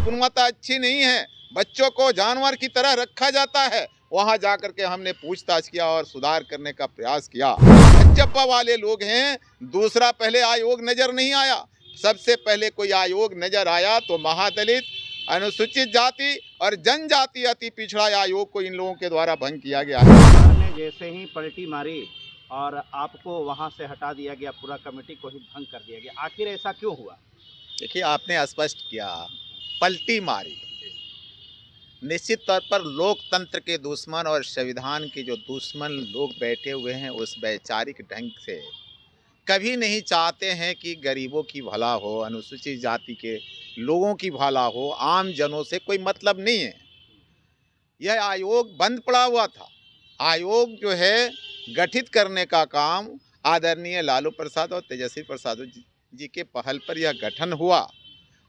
गुणवत्ता अच्छी नहीं है, बच्चों को जानवर की तरह रखा जाता है। वहां जाकर के हमने पूछताछ किया और सुधार करने का प्रयास किया। भाजपा वाले लोग हैं, दूसरा पहले आयोग नजर नहीं आया। सबसे पहले कोई आयोग नजर आया तो महादलित, अनुसूचित जाति और जनजाति अति पिछड़ा आयोग को इन लोगों के द्वारा भंग किया गया है। सरकार ने जैसे ही पलटी मारी और आपको वहां से हटा दिया गया, पूरा कमेटी को ही भंग कर दिया गया, आखिर ऐसा क्यों हुआ? देखिए, आपने स्पष्ट किया, पलटी मारी। निश्चित तौर पर लोकतंत्र के दुश्मन और संविधान के जो दुश्मन लोग बैठे हुए हैं, उस वैचारिक ढंग से कभी नहीं चाहते हैं कि गरीबों की भला हो, अनुसूचित जाति के लोगों की भला हो। आम जनों से कोई मतलब नहीं है। यह आयोग बंद पड़ा हुआ था। आयोग जो है गठित करने का काम आदरणीय लालू प्रसाद और तेजस्वी प्रसाद जी के पहल पर यह गठन हुआ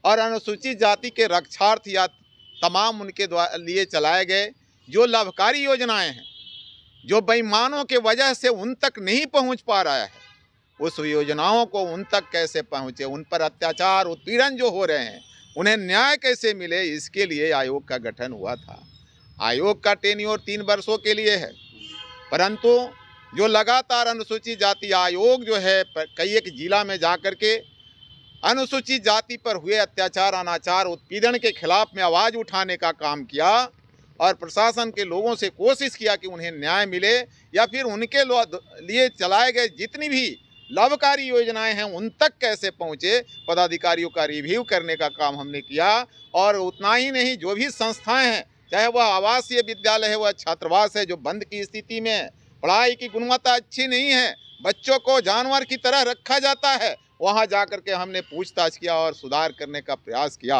और अनुसूचित जाति के रक्षार्थ या तमाम उनके द्वारा लिए चलाए गए जो लाभकारी योजनाएं हैं, जो बेईमानों के वजह से उन तक नहीं पहुंच पा रहा है, उस योजनाओं को उन तक कैसे पहुंचे, उन पर अत्याचार उत्पीड़न जो हो रहे हैं उन्हें न्याय कैसे मिले, इसके लिए आयोग का गठन हुआ था। आयोग का टेन्योर 3 वर्षों के लिए है, परंतु जो लगातार अनुसूचित जाति आयोग जो है कई एक जिला में जाकर के अनुसूचित जाति पर हुए अत्याचार, अनाचार, उत्पीड़न के खिलाफ में आवाज़ उठाने का काम किया और प्रशासन के लोगों से कोशिश किया कि उन्हें न्याय मिले या फिर उनके लिए चलाए गए जितनी भी लाभकारी योजनाएं हैं उन तक कैसे पहुंचे, पदाधिकारियों का रिव्यू करने का काम हमने किया। और उतना ही नहीं, जो भी संस्थाएं हैं, चाहे वह आवासीय विद्यालय है, वह छात्रावास है जो बंद की स्थिति में है, पढ़ाई की गुणवत्ता अच्छी नहीं है, बच्चों को जानवर की तरह रखा जाता है, वहां जाकर के हमने पूछताछ किया और सुधार करने का प्रयास किया।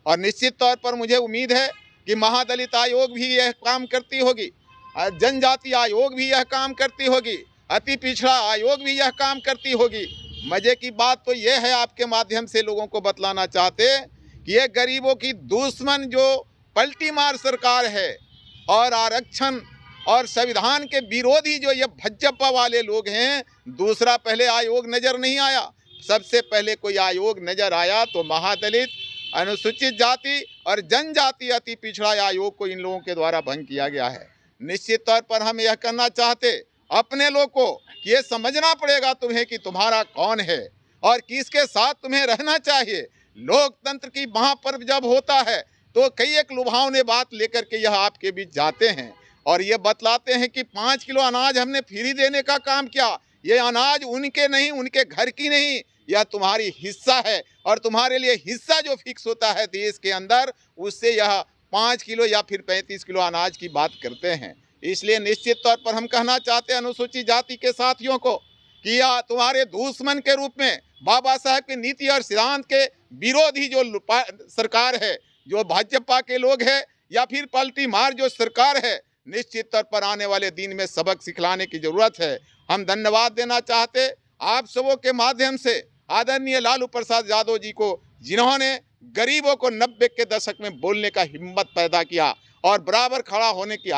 और निश्चित तौर पर मुझे उम्मीद है कि महादलित आयोग भी यह काम करती होगी, जनजाति आयोग भी यह काम करती होगी, अति पिछड़ा आयोग भी यह काम करती होगी। मजे की बात तो यह है, आपके माध्यम से लोगों को बतलाना चाहते कि ये गरीबों की दुश्मन जो पलटी मार सरकार है और आरक्षण और संविधान के विरोधी जो ये भाजपा वाले लोग हैं, दूसरा पहले आयोग नजर नहीं आया। सबसे पहले कोई आयोग नजर आया तो महादलित, अनुसूचित जाति और जनजाति अति पिछड़ा आयोग को इन लोगों के द्वारा भंग किया गया है। निश्चित तौर पर हम यह करना चाहते अपने लोग को कि ये समझना पड़ेगा तुम्हें कि तुम्हारा कौन है और किसके साथ तुम्हें रहना चाहिए। लोकतंत्र की महापर्व जब होता है तो कई एक लुभावने बात लेकर के यह आपके बीच जाते हैं और ये बतलाते हैं कि 5 किलो अनाज हमने फ्री देने का काम किया। ये अनाज उनके नहीं, उनके घर की नहीं, यह तुम्हारी हिस्सा है और तुम्हारे लिए हिस्सा जो फिक्स होता है देश के अंदर, उससे यह 5 किलो या फिर 35 किलो अनाज की बात करते हैं। इसलिए निश्चित तौर पर हम कहना चाहते हैं अनुसूचित जाति के साथियों को कि यह तुम्हारे दुश्मन के रूप में बाबा साहब की नीति और सिद्धांत के विरोधी जो सरकार है, जो भाजपा के लोग हैं या फिर पलटी मार जो सरकार है, निश्चित तौर पर आने वाले दिन में सबक सिखलाने की जरूरत है। हम धन्यवाद देना चाहते आप सबों के माध्यम से आदरणीय लालू प्रसाद यादव जी को, जिन्होंने गरीबों को 90 के दशक में बोलने का हिम्मत पैदा किया और बराबर खड़ा होने की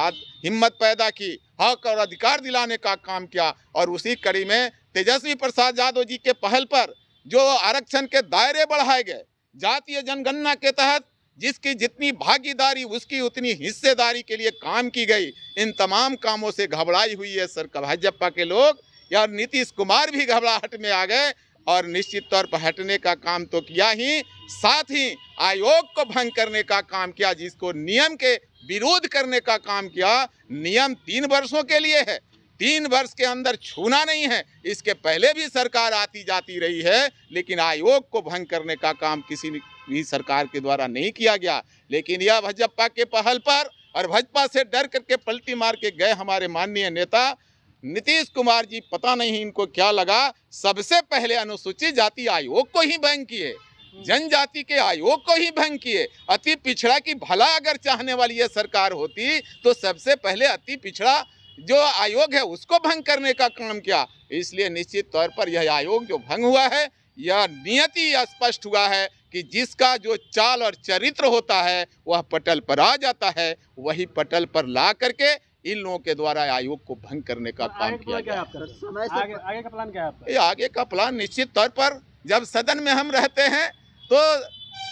हिम्मत पैदा की, हक और अधिकार दिलाने का काम किया। और उसी कड़ी में तेजस्वी प्रसाद यादव जी के पहल पर जो आरक्षण के दायरे बढ़ाए गए, जातीय जनगणना के तहत जिसकी जितनी भागीदारी उसकी उतनी हिस्सेदारी के लिए काम की गई, इन तमाम कामों से घबराई हुई है सरकार, भाजपा के लोग या नीतीश कुमार भी घबराहट में आ गए और निश्चित तौर पर हटने का काम तो किया ही, साथ ही आयोग को भंग करने का काम किया, जिसको नियम के विरोध करने का काम किया। नियम 3 वर्षों के लिए है, 3 वर्ष के अंदर छूना नहीं है। इसके पहले भी सरकार आती जाती रही है, लेकिन आयोग को भंग करने का काम किसी भी सरकार के द्वारा नहीं किया गया। लेकिन यह भाजपा के पहल पर और भाजपा से डर करके पलटी मार के गए हमारे माननीय नेता नीतीश कुमार जी, पता नहीं इनको क्या लगा, सबसे पहले अनुसूचित जाति आयोग को ही भंग किए, जनजाति के आयोग को ही भंग किए। अति पिछड़ा की भला अगर चाहने वाली ये सरकार होती तो सबसे पहले अति पिछड़ा जो आयोग है उसको भंग करने का काम किया। इसलिए निश्चित तौर पर यह आयोग जो भंग हुआ है, यह नियति स्पष्ट हुआ है कि जिसका जो चाल और चरित्र होता है वह पटल पर आ जाता है, वही पटल पर ला करके इन लोगों के द्वारा आयोग को भंग करने का काम किया गया। आगे का प्लान क्या है आपका? आगे का प्लान निश्चित तौर पर जब सदन में हम रहते हैं तो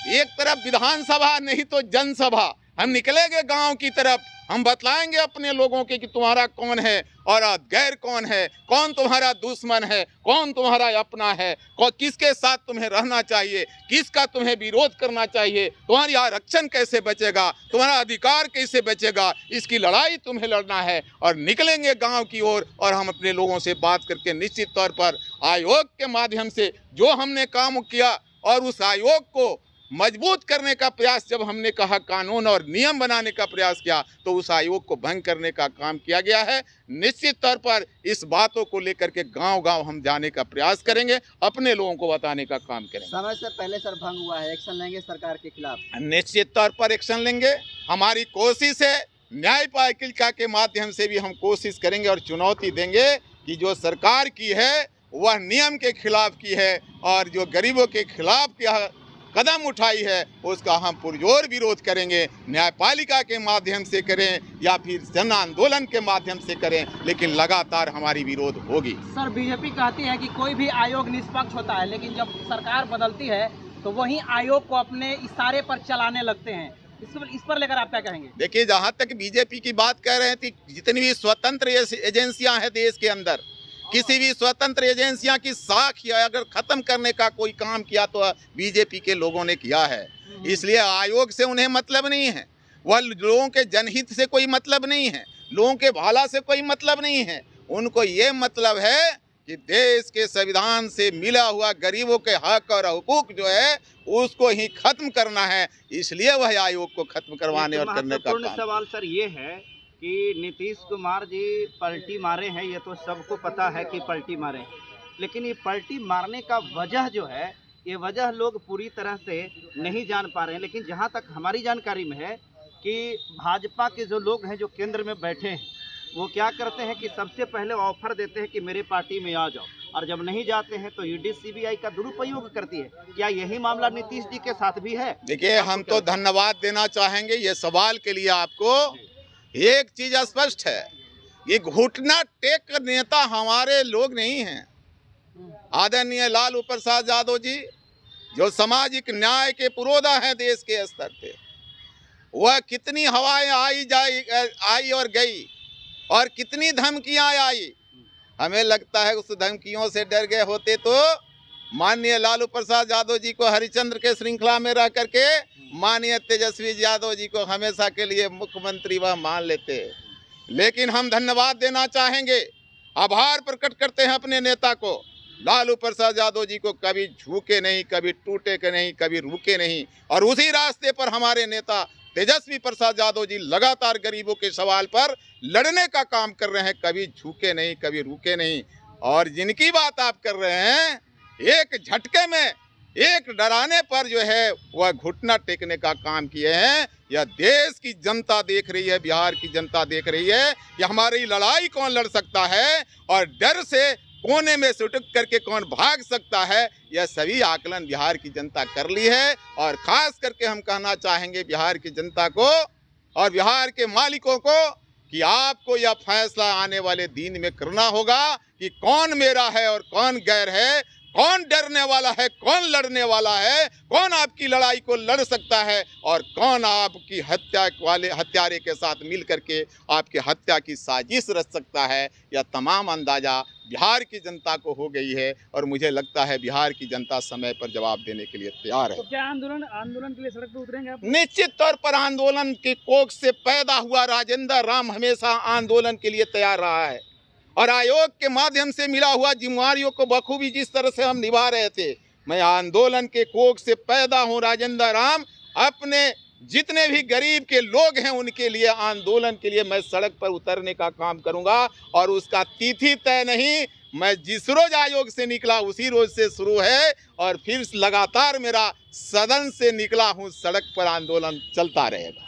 एक तरफ विधानसभा नहीं तो जनसभा, हम निकलेंगे गांव की तरफ, हम बतलाएंगे अपने लोगों के कि तुम्हारा कौन है और गैर कौन है, कौन तुम्हारा दुश्मन है, कौन तुम्हारा अपना है, किसके साथ तुम्हें रहना चाहिए, किसका तुम्हें विरोध करना चाहिए, तुम्हारी आरक्षण कैसे बचेगा, तुम्हारा अधिकार कैसे बचेगा, इसकी लड़ाई तुम्हें लड़ना है। और निकलेंगे गांव की ओर और हम अपने लोगों से बात करके निश्चित तौर पर आयोग के माध्यम से जो हमने काम किया और उस आयोग को मजबूत करने का प्रयास, जब हमने कहा कानून और नियम बनाने का प्रयास किया तो उस आयोग को भंग करने का काम किया गया है। निश्चित तौर पर इस बातों को लेकर के गांव-गांव हम जाने का प्रयास करेंगे, अपने लोगों को बताने का काम करेंगे। समय से पहले सर भंग हुआ है, एक्शन लेंगे सरकार के खिलाफ? निश्चित तौर पर एक्शन लेंगे। हमारी कोशिश है, न्यायपालिका के माध्यम से भी हम कोशिश करेंगे और चुनौती देंगे कि जो सरकार की है वह नियम के खिलाफ की है और जो गरीबों के खिलाफ कदम उठाई है उसका हम पुरजोर विरोध करेंगे। न्यायपालिका के माध्यम से करें या फिर जन आंदोलन के माध्यम से करें, लेकिन लगातार हमारी विरोध होगी। सर, बीजेपी कहती है कि कोई भी आयोग निष्पक्ष होता है, लेकिन जब सरकार बदलती है तो वही आयोग को अपने इशारे पर चलाने लगते हैं। इस पर लेकर आप क्या कहेंगे? देखिए, जहाँ तक बीजेपी की बात कह रहे थे, जितनी भी स्वतंत्र एजेंसियां हैं देश के अंदर, किसी भी स्वतंत्र एजेंसियां की साख या अगर खत्म करने का कोई काम किया तो बीजेपी के लोगों ने किया है। इसलिए आयोग से उन्हें मतलब नहीं है, वह लोगों के जनहित से कोई मतलब नहीं है, लोगों के भला से कोई मतलब नहीं है। उनको ये मतलब है कि देश के संविधान से मिला हुआ गरीबों के हक और हुकूक जो है उसको ही खत्म करना है। इसलिए वह आयोग को खत्म करवाने और करने का काम। सवाल सर ये है कि नीतीश कुमार जी पलटी मारे हैं, ये तो सबको पता है कि पलटी मारे हैं, लेकिन ये पलटी मारने का वजह जो है, ये वजह लोग पूरी तरह से नहीं जान पा रहे हैं। लेकिन जहां तक हमारी जानकारी में है कि भाजपा के जो लोग हैं जो केंद्र में बैठे हैं, वो क्या करते हैं कि सबसे पहले ऑफर देते हैं कि मेरे पार्टी में आ जाओ, और जब नहीं जाते हैं तो ईडी सीबीआई का दुरुपयोग करती है। क्या यही मामला नीतीश जी के साथ भी है? देखिए, हम तो धन्यवाद देना चाहेंगे ये सवाल के लिए आपको। एक चीज स्पष्ट है, ये घुटना टेक कर नेता हमारे लोग नहीं हैं। आदरणीय लालू प्रसाद यादव जी जो सामाजिक न्याय के पुरोधा हैं देश के स्तर पे, वह कितनी हवाएं आई और गई और कितनी धमकियां आई। हमें लगता है उस धमकियों से डर गए होते तो माननीय लालू प्रसाद यादव जी को हरिश्चंद्र के श्रृंखला में रह करके माननीय तेजस्वी यादव जी को हमेशा के लिए मुख्यमंत्री वह मान लेते। लेकिन हम धन्यवाद देना चाहेंगे, आभार प्रकट करते हैं अपने नेता को, लालू प्रसाद यादव जी को कभी झुके नहीं, कभी टूटे के नहीं, कभी रुके नहीं, और उसी रास्ते पर हमारे नेता तेजस्वी प्रसाद यादव जी लगातार गरीबों के सवाल पर लड़ने का काम कर रहे हैं, कभी झुके नहीं, कभी रुके नहीं। और जिनकी बात आप कर रहे हैं, एक झटके में, एक डराने पर जो है वह घुटना टेकने का काम किए हैं। यह देश की जनता देख रही है, बिहार की जनता देख रही है कि हमारी लड़ाई कौन लड़ सकता है और डर से कोने में सुटक करके कौन भाग सकता है। यह सभी आकलन बिहार की जनता कर ली है। और खास करके हम कहना चाहेंगे बिहार की जनता को और बिहार के मालिकों को कि आपको यह फैसला आने वाले दिन में करना होगा कि कौन मेरा है और कौन गैर है, कौन डरने वाला है, कौन लड़ने वाला है, कौन आपकी लड़ाई को लड़ सकता है और कौन आपकी हत्या वाले हत्यारे के साथ मिल करके आपकी हत्या की साजिश रच सकता है। यह तमाम अंदाजा बिहार की जनता को हो गई है और मुझे लगता है बिहार की जनता समय पर जवाब देने के लिए तैयार है। तो क्या आंदोलन के लिए सड़क पर उतरेंगे आप? निश्चित तौर पर आंदोलन के कोख से पैदा हुआ राजेंद्र राम हमेशा आंदोलन के लिए तैयार रहा है और आयोग के माध्यम से मिला हुआ जिम्मेवारियों को बखूबी जिस तरह से हम निभा रहे थे। मैं आंदोलन के कोख से पैदा हूं राजेंद्र राम, अपने जितने भी गरीब के लोग हैं उनके लिए आंदोलन के लिए मैं सड़क पर उतरने का काम करूंगा। और उसका तिथि तय नहीं, मैं जिस रोज आयोग से निकला उसी रोज से शुरू है और फिर लगातार मेरा सदन से निकला हूं, सड़क पर आंदोलन चलता रहेगा।